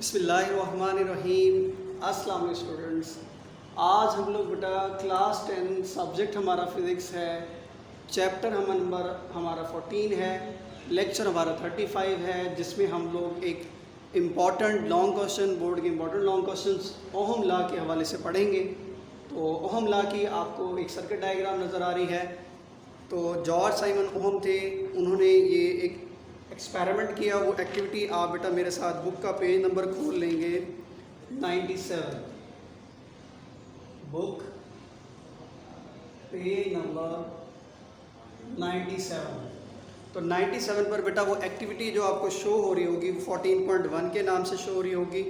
बिस्मिल्लाहिर्रहमानिर्रहीम। अस्सलाम वालेकुम स्टूडेंट्स। आज हम लोग बेटा क्लास 10 सब्जेक्ट हमारा फ़िज़िक्स है, चैप्टर हमारा 14 है, लेक्चर हमारा 35 है, जिसमें हम लोग एक इम्पॉर्टेंट लॉन्ग क्वेश्चन, बोर्ड के important long questions ohm law के हवाले से पढ़ेंगे। तो ओहम लॉ की आपको एक सर्किट डायग्राम नज़र आ रही है। तो जॉर्ज साइमन ओहम थे, उन्होंने ये एक एक्सपेरिमेंट किया। वो एक्टिविटी आप बेटा मेरे साथ बुक का पेज नंबर खोल लेंगे 97, बुक पेज नंबर 97। तो 97 पर बेटा वो एक्टिविटी जो आपको शो हो रही होगी 14.1 के नाम से शो हो रही होगी।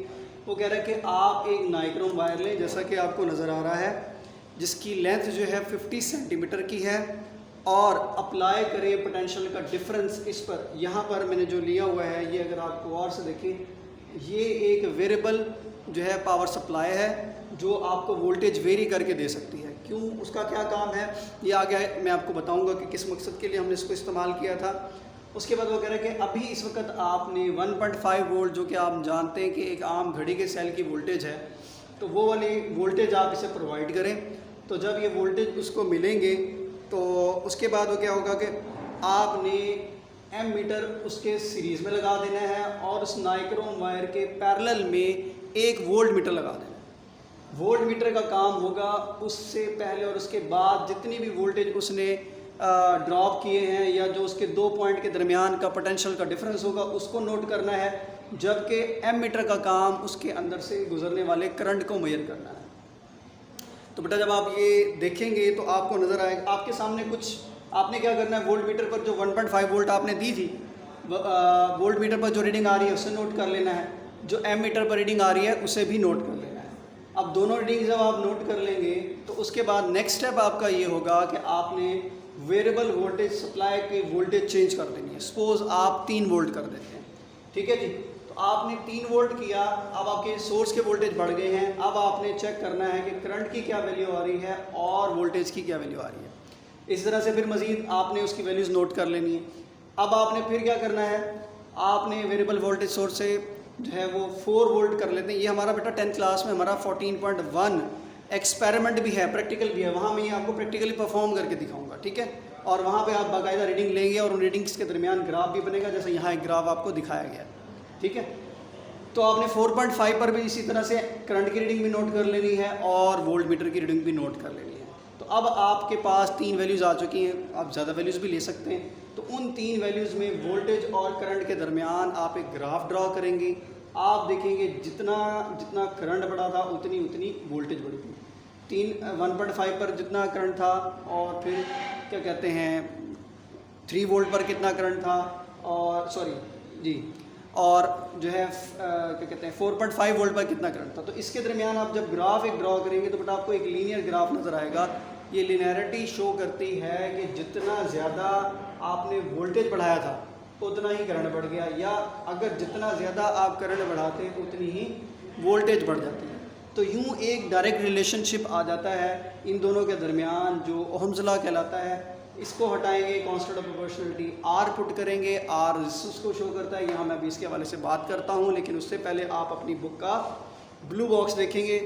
वो कह रहा है कि आप एक नाइक्रोम वायर लें, जैसा कि आपको नज़र आ रहा है, जिसकी लेंथ जो है 50 सेंटीमीटर की है, और अप्लाई करें पोटेंशियल का डिफरेंस इस पर। यहाँ पर मैंने जो लिया हुआ है, ये अगर आप गौर से देखें, ये एक वेरिएबल जो है पावर सप्लाई है, जो आपको वोल्टेज वेरी करके दे सकती है। क्यों, उसका क्या काम है, ये आगे मैं आपको बताऊंगा कि किस मकसद के लिए हमने इसको इस्तेमाल किया था। उसके बाद वो कह रहा है कि अभी इस वक्त आपने 1.5 वोल्ट, जो कि आप जानते हैं कि एक आम घड़ी के सेल की वोल्टेज है, तो वो वाली वोल्टेज आप इसे प्रोवाइड करें। तो जब ये वोल्टेज उसको मिलेंगे तो उसके बाद वो क्या होगा कि आपने एम मीटर उसके सीरीज़ में लगा देना है, और उस नाइक्रोम वायर के पैरेलल में एक वोल्ट मीटर लगा देना है। वोल्ट मीटर का काम होगा उससे पहले और उसके बाद जितनी भी वोल्टेज उसने ड्रॉप किए हैं, या जो उसके दो पॉइंट के दरमियान का पोटेंशियल का डिफरेंस होगा, उसको नोट करना है। जबकि एम मीटर का काम उसके अंदर से गुजरने वाले करंट को मेजर करना है। तो बेटा जब आप ये देखेंगे तो आपको नज़र आएगा, आपके सामने कुछ आपने क्या करना है, वोल्ट मीटर पर जो 1.5 वोल्ट आपने दी थी, वोल्ट मीटर पर जो रीडिंग आ रही है उसे नोट कर लेना है, जो एम मीटर पर रीडिंग आ रही है उसे भी नोट कर लेना है। अब दोनों रीडिंग जब आप नोट कर लेंगे तो उसके बाद नेक्स्ट स्टेप आपका ये होगा कि आपने वेरिएबल वोल्टेज सप्लाई की वोल्टेज चेंज कर देनी है। सपोज आप 3 वोल्ट कर देते हैं, ठीक है जी। तो आपने 3 वोल्ट किया, अब आपके सोर्स के वोल्टेज बढ़ गए हैं। अब आपने चेक करना है कि करंट की क्या वैल्यू आ रही है और वोल्टेज की क्या वैल्यू आ रही है। इस तरह से फिर मज़ीद आपने उसकी वैल्यूज़ नोट कर लेनी है। अब आपने फिर क्या करना है, आपने वेरिएबल वोल्टेज सोर्स से जो है वो 4 वोल्ट कर लेते हैं। ये हमारा बेटा 10th क्लास में हमारा 14.1 एक्सपेरिमेंट भी है, प्रैक्टिकल भी है, वहाँ मैं ये आपको प्रैक्टिकली परफॉर्म करके दिखाऊंगा, ठीक है। और वहाँ पे आप बाकायदा रीडिंग लेंगे और उन रीडिंग्स के दरमियान ग्राफ भी बनेगा, जैसे यहाँ एक ग्राफ आपको दिखाया गया, ठीक है। तो आपने 4.5 पर भी इसी तरह से करंट की रीडिंग भी नोट कर लेनी है और वोल्ट मीटर की रीडिंग भी नोट कर लेनी है। तो अब आपके पास 3 वैल्यूज़ आ चुकी हैं, आप ज़्यादा वैल्यूज़ भी ले सकते हैं। तो उन 3 वैल्यूज़ में वोल्टेज और करंट के दरमियान आप एक ग्राफ ड्रॉ करेंगे। आप देखेंगे जितना जितना करंट बढ़ा था उतनी वोल्टेज बढ़ी थी। 1.5 पर जितना करंट था, और फिर क्या कहते हैं 3 वोल्ट पर कितना करंट था, और और जो है क्या कहते हैं 4.5 वोल्ट पर कितना करंट था। तो इसके दरमियान आप जब ग्राफ एक ड्रॉ करेंगे तो बेटा आपको एक लीनियर ग्राफ नज़र आएगा। ये लीनियरिटी शो करती है कि जितना ज़्यादा आपने वोल्टेज बढ़ाया था उतना ही करंट बढ़ गया, या अगर जितना ज़्यादा आप करंट बढ़ाते हैं उतनी ही वोल्टेज बढ़ जाती है। तो यूँ एक डायरेक्ट रिलेशनशिप आ जाता है इन दोनों के दरमियान, जो ओहम्स लॉ कहलाता है। इसको हटाएंगे, constant of proportionality R put करेंगे, आर रेजिस्टेंस को शो करता है। यहाँ मैं अभी इसके हवाले से बात करता हूँ, लेकिन उससे पहले आप अपनी बुक का ब्लू बॉक्स देखेंगे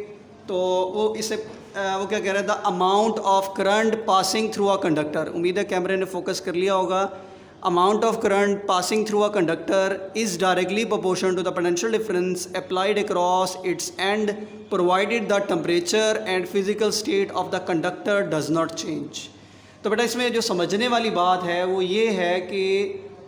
तो वो इसे वो क्या कह रहा है, the amount of current passing through a conductor. उम्मीद है कैमरे ने फोकस कर लिया होगा। Amount of current passing through a conductor is directly proportional to the potential difference applied across its end provided the temperature and physical state of the conductor does not change. तो बेटा इसमें जो समझने वाली बात है वो ये है कि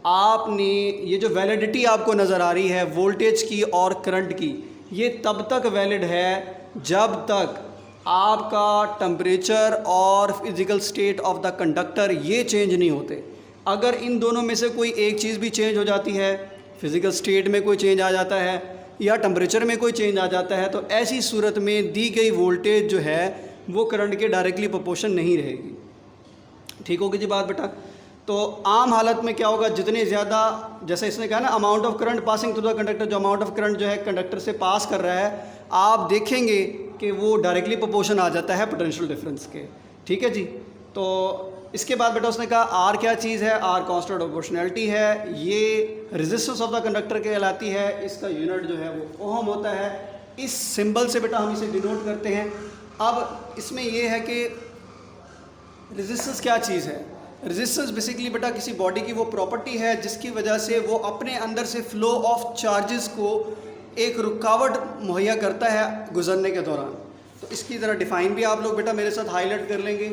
आपने ये जो वैलिडिटी आपको नज़र आ रही है वोल्टेज की और करंट की, ये तब तक वैलिड है जब तक आपका टेम्परेचर और physical state of the conductor ये चेंज नहीं होते। अगर इन दोनों में से कोई एक चीज़ भी चेंज हो जाती है, फिज़िकल स्टेट में कोई चेंज आ जाता है या टेम्परेचर में कोई चेंज आ जाता है, तो ऐसी सूरत में दी गई वोल्टेज जो है वो करंट के डायरेक्टली प्रोपोर्शन नहीं रहेगी। ठीक होगी जी बात बेटा। तो आम हालत में क्या होगा, जितने ज़्यादा, जैसे इसने कहा ना amount of current passing through the conductor, जो अमाउंट ऑफ करंट जो है कंडक्टर से पास कर रहा है, आप देखेंगे कि वो डायरेक्टली प्रोपोर्शन आ जाता है पोटेंशियल डिफरेंस के, ठीक है जी। तो इसके बाद बेटा उसने कहा आर क्या चीज़ है, आर कांस्टेंट ऑफ प्रोपोर्शनैलिटी है, ये रेजिस्टेंस ऑफ द कंडक्टर कहलाती है, इसका यूनिट जो है वो ओहम होता है। इस सिंबल से बेटा हम इसे डिनोट करते हैं। अब इसमें ये है कि रेजिस्टेंस क्या चीज़ है। रेजिस्टेंस बेसिकली बेटा किसी बॉडी की वो प्रॉपर्टी है जिसकी वजह से वो अपने अंदर से फ्लो ऑफ चार्जेस को एक रुकावट मुहैया करता है गुजरने के दौरान। तो इसकी ज़रा डिफ़ाइन भी आप लोग बेटा मेरे साथ हाईलाइट कर लेंगे।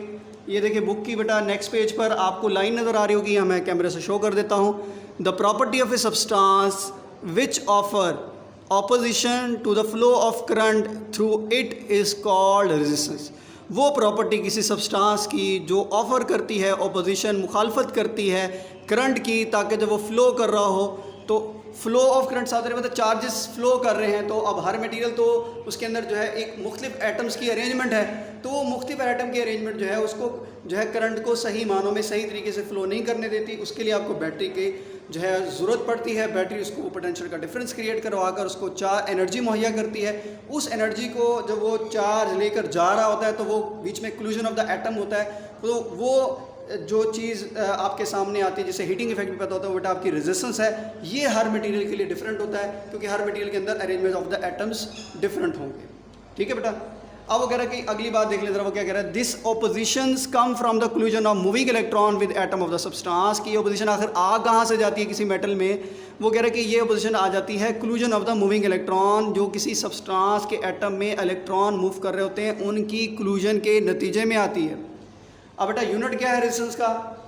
ये देखिए बुक की बेटा नेक्स्ट पेज पर आपको लाइन नज़र आ रही होगी, मैं कैमरे से शो कर देता हूँ। The property of a substance which offer opposition to the flow of current through it is called resistance. वो प्रॉपर्टी किसी सब्सटेंस की जो ऑफ़र करती है ऑपोजिशन, मुखालफत करती है करंट की, ताकि जब वो फ़्लो कर रहा हो तो फ़्लो ऑफ करंट साथ मतलब चार्जेस फ़्लो कर रहे हैं। तो अब हर मटेरियल तो उसके अंदर जो है एक मुख्तलिफ एटम्स की अरेंजमेंट है, तो वो मुख्तलिफ एटम की अरेंजमेंट जो है उसको जो है करंट को सही मानों में सही तरीके से फ़्लो नहीं करने देती। उसके लिए आपको बैटरी की जो है ज़रूरत पड़ती है। बैटरी उसको पोटेंशियल का डिफरेंस क्रिएट करवाकर उसको एनर्जी मुहैया करती है। उस एनर्जी को जब वो चार्ज लेकर जा रहा होता है तो वो बीच में क्लूजन ऑफ द एटम होता है, तो वो जो चीज़ आपके सामने आती है जिसे हीटिंग इफेक्ट भी पता होता है, वो बेटा आपकी रेजिस्टेंस है। ये हर मटेरियल के लिए डिफरेंट होता है क्योंकि हर मटेरियल के अंदर arrangement of the atoms different होंगे। ठीक है बेटा। अब वो कह रहा है कि अगली बात देख ले जरा, वो क्या कह रहा है, this opposition's come from the क्लूजन of moving electron with atom of the substance. की ऑपोजिशन आखिर आ कहाँ से जाती है किसी मेटल में, वो कह रहा है कि ये ऑपोजिशन आ जाती है क्लूजन ऑफ द मूविंग इलेक्ट्रॉन, जो किसी सब्सटेंस के एटम में इलेक्ट्रॉन मूव कर रहे होते हैं उनकी क्लूजन के नतीजे में आती है। अब बेटा यूनिट क्या है रेजिस्टेंस का,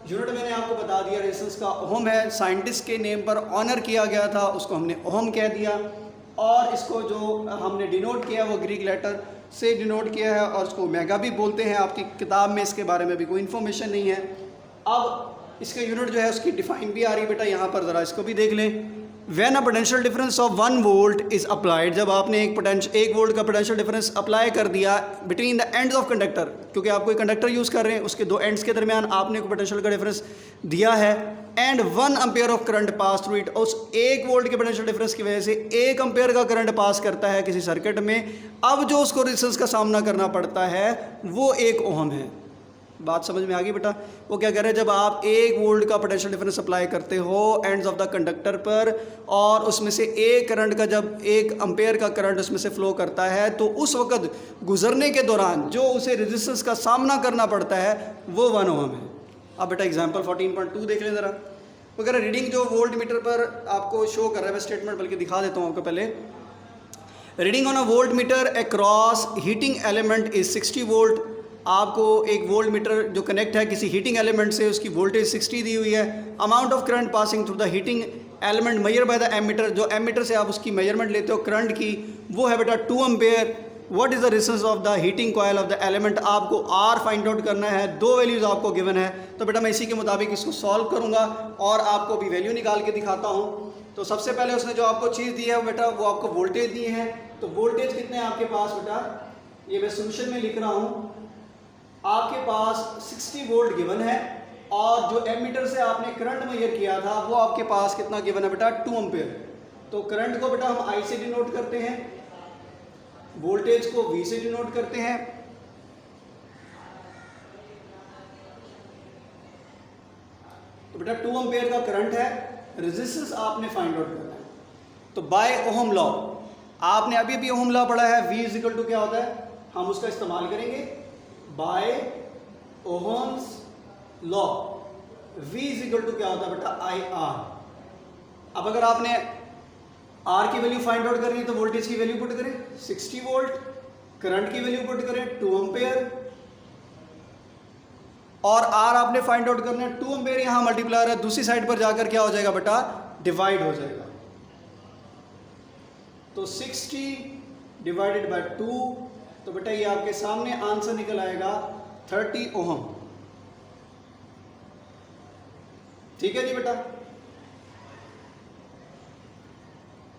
यूनिट मैंने आपको बता दिया रेजिस्टेंस का ओहम है। साइंटिस्ट के नेम पर ऑनर किया गया था, उसको हमने ओहम कह दिया, और इसको जो हमने डिनोट किया वो ग्रीक लेटर से डिनोट किया है और उसको मेगा भी बोलते हैं। आपकी किताब में इसके बारे में भी कोई इन्फॉर्मेशन नहीं है। अब इसका यूनिट जो है उसकी डिफाइन भी आ रही है बेटा यहाँ पर, ज़रा इसको भी देख लें। When a potential difference of 1 volt is applied, जब आपने एक वोल्ट का पोटेंशियल डिफरेंस अप्लाई कर दिया between the ends of conductor, क्योंकि आप कोई कंडक्टर यूज़ कर रहे हैं उसके दो एंड्स के दरमियान आपने कोई पोटेंशियल का डिफरेंस दिया है, and 1 ampere of current pass through it, उस 1 वोल्ट के पोटेंशियल डिफरेंस की वजह से 1 एम्पेयर का करंट पास करता है किसी सर्किट में। अब जो उसको रेजिस्टेंस का सामना करना पड़ता है वो 1 ओहम है। बात समझ में आ गई बेटा। वो क्या कह रहे हैं, जब आप 1 वोल्ट का पोटेंशियल डिफरेंस अप्लाई करते हो एंड्स ऑफ द कंडक्टर पर, और उसमें से 1 करंट का जब 1 एम्पेयर का करंट उसमें से फ्लो करता है, तो उस वक्त गुजरने के दौरान जो उसे रेजिस्टेंस का सामना करना पड़ता है वो 1 ओहम है। अब बेटा एग्जाम्पल 14.2 देख लें ज़रा। वगैरह रीडिंग जो वोल्ट मीटर पर आपको शो कर रहा है, मैं स्टेटमेंट बल्कि दिखा देता हूँ आपको पहले। Reading on a volt meter across heating element is 60 volt. आपको एक वोल्ट मीटर जो कनेक्ट है किसी हीटिंग एलिमेंट से, उसकी वोल्टेज 60 दी हुई है। Amount of current passing through the heating element measure by the ammeter, जो एमीटर से आप उसकी मेजरमेंट लेते हो करंट की, वो है बेटा 2 ampere. What is the resistance of the heating coil of the element, आपको आर फाइंड आउट करना है। 2 वैल्यूज़ आपको गिवन है, तो बेटा मैं इसी के मुताबिक इसको सॉल्व करूँगा और आपको भी वैल्यू निकाल के दिखाता हूँ। तो सबसे पहले उसने जो आपको चीज़ दी है बेटा वो आपको वोल्टेज दी है। तो वोल्टेज कितने हैं आपके पास बेटा, ये मैं सोल्यूशन में लिख रहा हूँ। आपके पास 60 वोल्ट गिवन है और जो एमीटर से आपने करंट मेजर किया था वो आपके पास कितना गिवन है बेटा, 2 एम्पेयर। तो करंट को बेटा हम I से डिनोट करते हैं, वोल्टेज को V से डिनोट करते हैं। तो बेटा 2 एम्पेयर का करंट है, रेजिस्टेंस आपने फाइंड आउट करना है। तो बाय ओहम लॉ, आपने अभी अभी ओहम लॉ पढ़ा है, V इक्वल टू क्या होता है, हम उसका इस्तेमाल करेंगे by Ohm's law. V equal to क्या होता है बेटा, IR। अब अगर आपने R की वैल्यू फाइंड आउट करनी है तो वोल्टेज की वैल्यू पुट करें 60 वोल्ट, करंट की वैल्यू पुट करें 2 एम्पेयर, और R आपने फाइंड आउट करना है 2 एम्पेयर, यहां मल्टीप्लायर है, दूसरी साइड पर जाकर क्या हो जाएगा बेटा, डिवाइड हो जाएगा। तो 60 डिवाइडेड बाय 2, तो बेटा ये आपके सामने आंसर निकल आएगा 30 ओहम। ठीक है जी बेटा।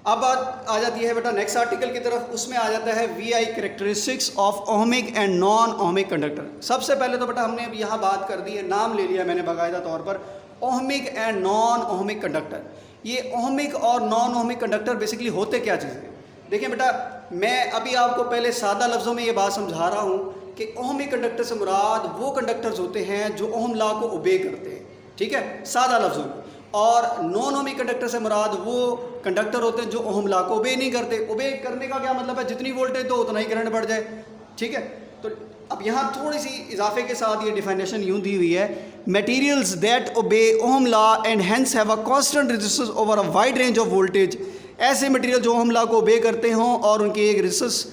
अब बात आ जाती है बेटा नेक्स्ट आर्टिकल की तरफ, उसमें आ जाता है VI characteristics of ohmic and non ohmic conductor. सबसे पहले तो बेटा हमने अब यहाँ बात कर दी है, नाम ले लिया मैंने बाकायदा तौर पर, ohmic and non ohmic conductor. ये ओहमिक और नॉन ओहमिक कंडक्टर बेसिकली होते क्या चीज़ें। देखिए बेटा, मैं अभी आपको पहले सादा लफ्ज़ों में ये बात समझा रहा हूँ कि ओहमिक कंडक्टर से मुराद वो कंडक्टर्स होते हैं जो ओहम लॉ को ओबे करते हैं, ठीक है, सादा लफ्ज़ों में। और नॉन ओहमिक कंडक्टर से मुराद वो कंडक्टर होते हैं जो ओहम लॉ को ओबे नहीं करते। ओबे करने का क्या मतलब है, जितनी वोल्टेज दो उतना ही करंट बढ़ जाए, ठीक है। तो अब यहाँ थोड़ी सी इजाफे के साथ ये डिफिनेशन यूँ दी हुई है, materials that obey Ohm law and hence have a constant resistance over a wide range of voltage. ऐसे मटेरियल जो ओहम लॉ को ओबे करते हों और उनकी एक रेजिस्टेंस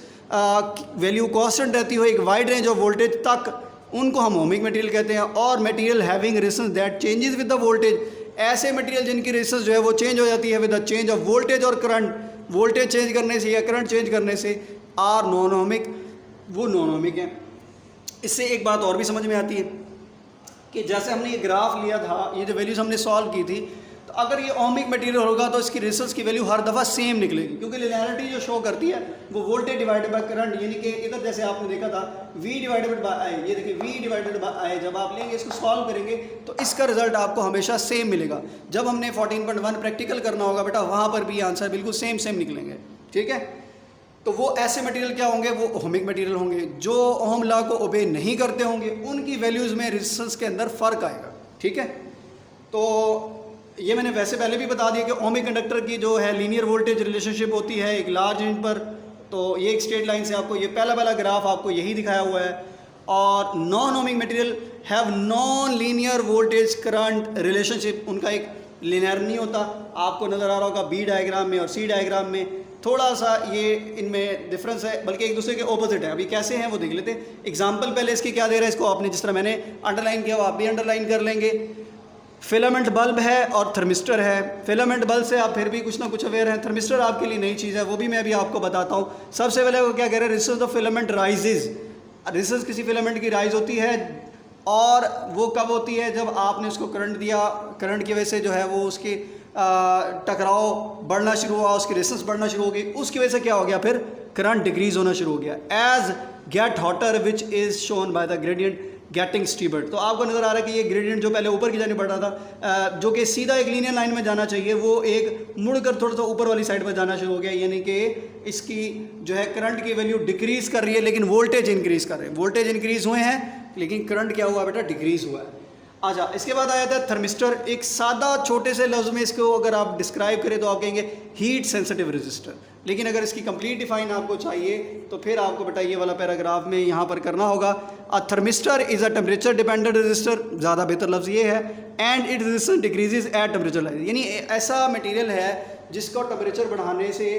वैल्यू कांस्टेंट रहती हो एक वाइड रेंज ऑफ वोल्टेज तक, उनको हम ओहमिक मटेरियल कहते हैं। और material having resistance that changes with the voltage, ऐसे मटेरियल जिनकी रेजिस्टेंस जो है वो चेंज हो जाती है with the change of voltage और करंट, वोल्टेज चेंज करने से या करंट चेंज करने से, आर नॉन ओहमिक, वो नॉन ओहमिक हैं। इससे एक बात और भी समझ में आती है कि जैसे हमने ये ग्राफ लिया था, ये जो वैल्यूज़ हमने सॉल्व की थी, तो अगर ये ओहमिक मटेरियल होगा तो इसकी रेजिस्टेंस की वैल्यू हर दफ़ा सेम निकलेगी, क्योंकि लिनियरिटी जो शो करती है वो वोल्टेज डिवाइडेड बाय करंट, यानी कि इधर जैसे आपने देखा था V डिवाइडेड बाय आई, ये देखिए V डिवाइडेड बाय आई, जब आप लेंगे इसको सॉल्व करेंगे तो इसका रिजल्ट आपको हमेशा सेम मिलेगा। जब हमने 14.1 प्रैक्टिकल करना होगा बेटा, वहाँ पर भी आंसर बिल्कुल सेम निकलेंगे, ठीक है। तो वो ऐसे मटेरियल क्या होंगे, वो ओहमिक मटेरियल होंगे। जो ओहम लॉ को ओबे नहीं करते होंगे उनकी वैल्यूज़ में रेजिस्टेंस के अंदर फ़र्क आएगा, ठीक है। तो ये मैंने वैसे पहले भी बता दिया कि ओहमिक कंडक्टर की जो है लीनियर वोल्टेज रिलेशनशिप होती है एक लार्ज यूनिट पर। तो ये एक स्ट्रेट लाइन से आपको ये पहला ग्राफ आपको यही दिखाया हुआ है। और non ohmic material have non linear voltage current relationship, उनका एक लीनियर नहीं होता। आपको नज़र आ रहा होगा बी डायग्राम में और सी डायग्राम में थोड़ा सा ये इनमें डिफरेंस है, बल्कि एक दूसरे के ऑपोजिट है। अभी कैसे हैं वो देख लेते हैं। एग्जांपल पहले इसकी क्या दे रहा है, इसको आपने जिस तरह मैंने अंडरलाइन किया वो आप भी अंडरलाइन कर लेंगे। फिलामेंट बल्ब है और थर्मिस्टर है। फिलामेंट बल्ब से आप फिर भी कुछ ना कुछ अवेयर हैं, थर्मिस्टर आपके लिए नई चीज़ है, वो भी मैं अभी आपको बताता हूँ। सबसे पहले वो क्या कह रहे हैं, resistance of filament rises. Resistance किसी फिलामेंट की राइज होती है और वो कब होती है, जब आपने उसको करंट दिया, करंट की वजह से जो है वो उसकी टकराव बढ़ना शुरू हुआ, उसकी रेजिस्टेंस बढ़ना शुरू हो गई, उसकी वजह से क्या हो गया, फिर करंट डिक्रीज होना शुरू हो गया। As get hotter which is shown by the gradient getting steeper. तो आपको नज़र आ रहा है कि ये ग्रेडियंट जो पहले ऊपर की जाने बढ़ रहा था, जो कि सीधा एक लीनियर लाइन में जाना चाहिए, वो एक मुड़कर थोड़ा सा ऊपर वाली साइड पर जाना शुरू हो गया। यानी कि इसकी जो है करंट की वैल्यू डिक्रीज़ कर रही है लेकिन वोल्टेज इंक्रीज़ कर रहे हैं। वोल्टेज इंक्रीज़ हुए हैं लेकिन करंट क्या हुआ बेटा, डिक्रीज़ हुआ है। अच्छा, इसके बाद आया था थर्मिस्टर। एक सादा छोटे से लफ्ज़ में इसको अगर आप डिस्क्राइब करें तो आप कहेंगे हीट सेंसिटिव रेजिस्टर। लेकिन अगर इसकी कंप्लीट डिफाइन आपको चाहिए तो फिर आपको बेटा ये वाला पैराग्राफ में यहाँ पर करना होगा। A thermistor is a temperature dependent resistor, ज़्यादा बेहतर लफ्ज़ ये है। And it resistance decreases at temperature rise, यानी ऐसा मटीरियल है जिसको टेम्परेचर बढ़ाने से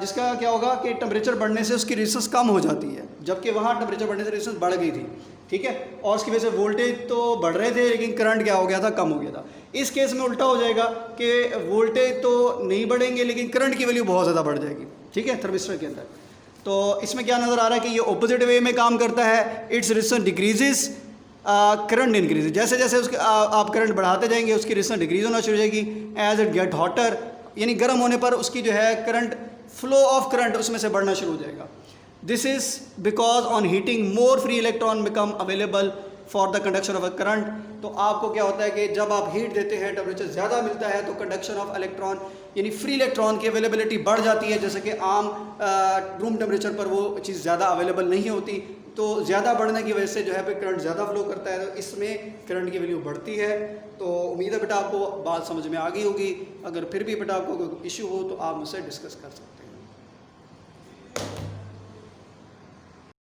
जिसका क्या होगा कि टेम्परेचर बढ़ने से उसकी रेजिस्टेंस कम हो जाती है, जबकि वहाँ टेम्परेचर बढ़ने से रेजिस्टेंस बढ़ गई थी, ठीक है। और उसकी वजह से वोल्टेज तो बढ़ रहे थे लेकिन करंट क्या हो गया था, कम हो गया था। इस केस में उल्टा हो जाएगा कि वोल्टेज तो नहीं बढ़ेंगे लेकिन करंट की वैल्यू बहुत ज़्यादा बढ़ जाएगी, ठीक है, थर्मिस्टर के अंदर। तो इसमें क्या नज़र आ रहा है कि ये ऑपोजिट वे में काम करता है। Its resistance decreases, current increase. जैसे जैसे उसके आप करंट बढ़ाते जाएंगे उसकी रेजिस्टेंस डिक्रीज होना शुरू हो जाएगी। एज इट गेट हॉटर, यानी गर्म होने पर उसकी जो है करंट, फ्लो ऑफ करंट उसमें से बढ़ना शुरू हो जाएगा। This is because on heating more free electron become available for the conduction of a current. तो आपको क्या होता है कि जब आप हीट देते हैं, टेम्परेचर ज़्यादा मिलता है तो कंडक्शन ऑफ इलेक्ट्रॉन यानी फ्री इलेक्ट्रॉन की अवेलेबिलिटी बढ़ जाती है। जैसे कि आम रूम टेम्परेचर पर वो चीज़ ज़्यादा अवेलेबल नहीं होती, तो ज़्यादा बढ़ने की वजह से जो है फिर करंट ज़्यादा फ्लो करता है, तो इसमें करंट की वैल्यू बढ़ती है। तो उम्मीद है बेटा आपको बात समझ में आ गई होगी। अगर फिर भी बेटा आपको कोई इशू हो तो आप मुझसे डिस्कस कर सकते हैं।